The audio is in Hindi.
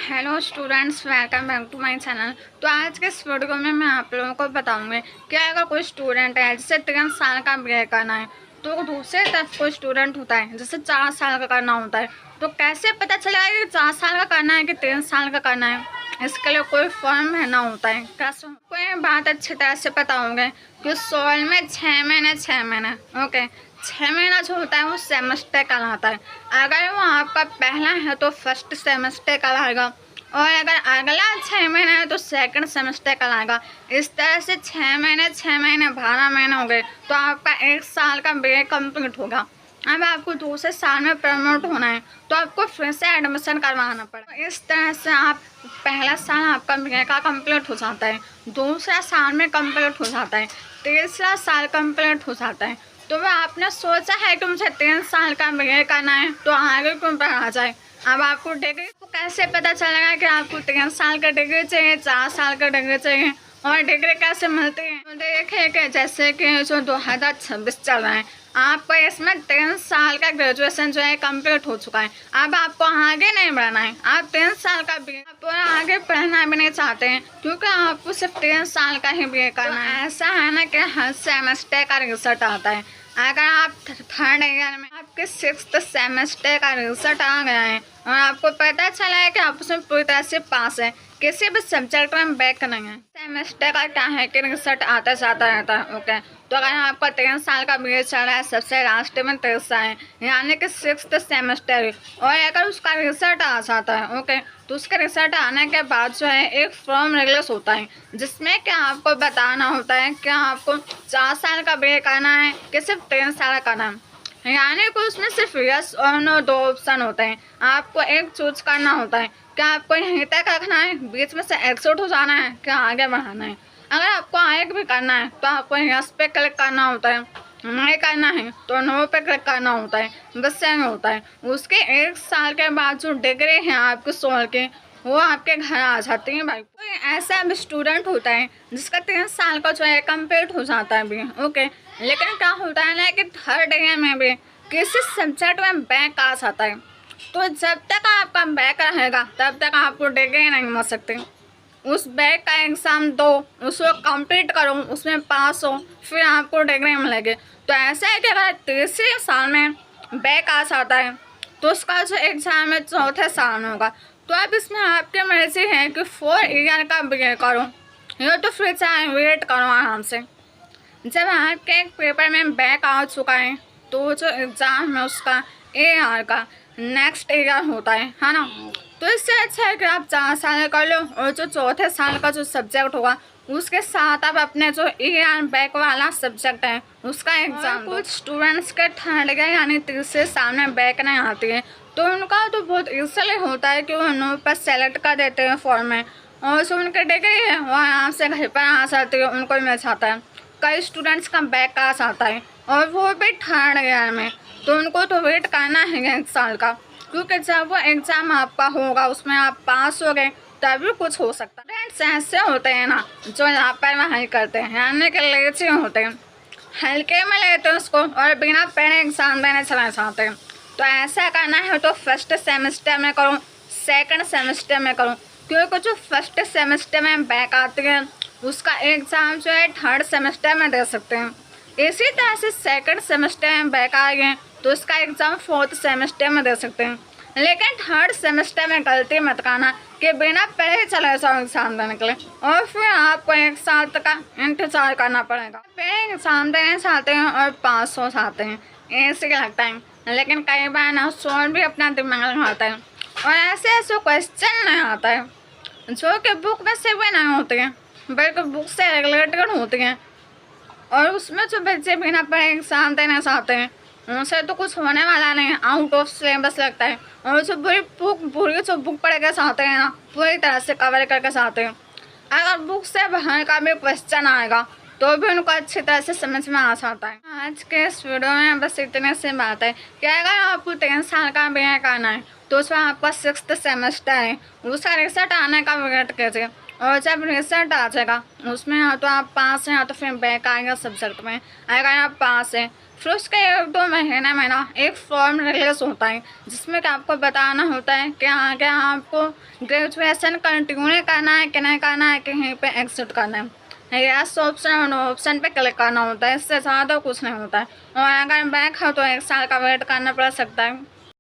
Hello students, welcome back to my channel. तो आज के इस वीडियो में मैं आप लोगों को बताऊंगी कि अगर कोई स्टूडेंट है जिसे 3 साल का बीए करना है, तो दूसरे तरफ कोई स्टूडेंट होता है जिसे 4 साल का करना होता है, तो कैसे पता चलेगा कि 4 साल का करना है कि 3 साल का करना है। इसके लिए कोई फॉर्म भरना होता है। कैसे कोई बात अच्छी तरह से पता होंगे कि सोल में 6 महीने ओके 6 महीना जो होता है वो सेमेस्टर कहलाता है। अगर वो आपका पहला है तो फर्स्ट सेमेस्टर कहलाएगा, और अगर अगला 6 महीना है तो सेकंड सेमेस्टर कहलाएगा। इस तरह से 6 महीने 12 महीने हो गए तो आपका 1 साल का बीए कंप्लीट होगा। अब आपको दूसरे साल में प्रमोट होना है तो आपको फिर से एडमिशन करवाना पड़ेगा। इस तरह से आप पहला साल आपका बीए का कंप्लीट हो जाता है, दूसरा साल में कंप्लीट हो जाता है, तीसरा साल कंप्लीट हो जाता है। तो वह आपने सोचा है कि मुझे 3 साल का बीए करना है तो आगे क्यों पढ़ा जाए। अब आपको डिग्री को कैसे पता चलेगा कि आपको 3 साल का डिग्री चाहिए, 4 साल का डिग्री चाहिए, और डिग्री कैसे मिलती है। तो देखिए कि जैसे कि जो 2026 चल रहा है, आपको इसमें 3 साल का ग्रेजुएशन जो है कंप्लीट हो चुका है। अब आपको आगे नहीं बढ़ना है, आप 3 साल का बीए आप आगे पढ़ना भी नहीं चाहते हैं क्योंकि आपको सिर्फ 3 साल का ही बीए करना है। ऐसा है ना कि हर सेमेस्टर का रिजल्ट आता है। अगर आप 3rd ईयर में आपके 6th सेमेस्टर का रिजल्ट आ गया है और आपको पता चला है कि आप उसमें पूरी तरह से पास है, किसी भी सब्जेक्ट में बैक नहीं है, सेमेस्टर का क्या है कि रिजल्ट आता जाता रहता है। ओके, तो अगर आपका 3 साल का बीए चल रहा है, सबसे लास्ट में तीसरा है यानी कि 6th सेमेस्टर है, और अगर उसका रिजल्ट आ जाता है ओके, तो उसके रिजल्ट आने के बाद जो है एक फॉर्म रिलीज होता है जिसमें क्या आपको बताना होता है कि आपको 4 साल का बीए करना है कि सिर्फ 3 साल करना है। यानी कि उसमें सिर्फ यस और नो 2 ऑप्शन होते हैं, आपको एक चूज करना होता है कि आपको यहीं तक रखना है, बीच में से एग्जिट हो जाना है, क्या आगे बढ़ाना है। अगर आपको आगे भी करना है तो आपको यस पे क्लिक करना होता है, नहीं करना है तो नो पे क्लिक करना होता है, बस यही होता है। उसके 1 साल के बाद जो डिग्री है आपके सोल की, वो आपके घर आ जाती है। भाई कोई ऐसा भी स्टूडेंट होता है जिसका 3 साल का जो है कंप्लीट हो जाता है भी ओके, लेकिन क्या होता है ना कि 3rd ईयर में भी किसी सब्जेक्ट में बैक आ जाता है, तो जब तक आपका बैक रहेगा तब तक आपको डिग्री नहीं मिल सकती। उस बैक का एग्ज़ाम दो, उसको कंप्लीट करो, उसमें पास हो, फिर आपको डिग्री मिलेगी। तो ऐसा है कि अगर तीसरे साल में बैक आ जाता है तो उसका जो एग्ज़ाम है 4थे साल में होगा। तो अब इसमें आपकी मर्जी है कि 4 ईयर का बीए करो या तो फिर चाहे वेट करो आराम से। जब आपके एक पेपर में बैक आ चुका है तो जो एग्ज़ाम है उसका AR का नेक्स्ट ईयर होता है ना। तो इससे अच्छा है कि आप 4 साल कर लो, और जो 4थे साल का जो सब्जेक्ट होगा उसके साथ आप अपने जो AR बैक वाला सब्जेक्ट है उसका एग्ज़ाम। कुछ स्टूडेंट्स के 3rd ईयर यानी तीसरे साल में बैक नहीं आती है तो उनका तो बहुत ईजिली होता है कि वो नो पर सेलेक्ट कर देते हैं फॉर्म में, और जो उनकी डिग्री है वो आराम से घर पर आ जाती है, उनको मिल जाता है। कई स्टूडेंट्स का बैक आ जाता है और वो भी 3rd ईयर में, तो उनको तो वेट करना है 1 साल का, क्योंकि जब वो एग्ज़ाम आपका होगा उसमें आप पास हो गए तभी कुछ हो सकता है। फ्रेंड्स ऐसे होते हैं ना जो लापरवाही करते हैं यानी कि लेजी होते हैं, हल्के में लेते हैं उसको और बिना पढ़े एग्ज़ाम देने चला जाते हैं। तो ऐसा करना है तो फर्स्ट सेमेस्टर में करो, सेकंड सेमेस्टर में करो, क्योंकि जो फर्स्ट सेमेस्टर में बैक आती है उसका एग्ज़ाम जो है 3rd सेमेस्टर में दे सकते हैं। इसी तरह से सेकंड सेमेस्टर में बैक आएंगे तो उसका एग्ज़ाम 4th सेमेस्टर में दे सकते हैं। लेकिन 3rd सेमेस्टर में गलती मत करना कि बिना पढ़े चले जाओ एग्ज़ाम देने के लिए, और फिर आपको 1 साल तक का इंतजार करना पड़ेगा। पहले एग्ज़ाम देने चाहते हैं और पास हो जाते हैं, ऐसे लगता है, लेकिन कई बार ना सोल भी अपना दिमाग लगाता है और ऐसे ऐसे क्वेश्चन नहीं आता है जो कि बुक में से भी नहीं होते हैं बल्कि बुक से रिलेटेड होती हैं, और उसमें जो बच्चे बिना पढ़े एग्ज़ाम देना चाहते हैं उनसे तो कुछ होने वाला नहीं, आउट ऑफ सिलेबस लगता है। और जो पूरी जो बुक पढ़ के चाहते हैं ना पूरी तरह से कवर करके चाहते हैं, अगर बुक से बाहर का भी क्वेश्चन आएगा तो भी उनको अच्छी तरह से समझ में आ जाता है। आज के इस वीडियो में बस इतने से बात है कि अगर आपको 3 साल का बीए करना है तो उसमें आपका 6th सेमेस्टर है, उसका रिजल्ट आने का वेट कीजिए, और जब रिजल्ट आ जाएगा उसमें या तो आप पास हैं या तो फिर बैक आएगा सब्जेक्ट में। अगर आप पास हैं फिर उसके 1-2 महीने में ना एक फॉर्म रिलीज होता है जिसमें कि आपको बताना होता है कि आगे आपको ग्रेजुएशन कंटिन्यू करना है कि नहीं करना है, कहीं पे एग्जिट करना है। यस ऑप्शन और नो ऑप्शन पे क्लिक करना होता है, इससे ज़्यादा कुछ नहीं होता है। और अगर बैक हो तो 1 साल का वेट करना पड़ सकता है।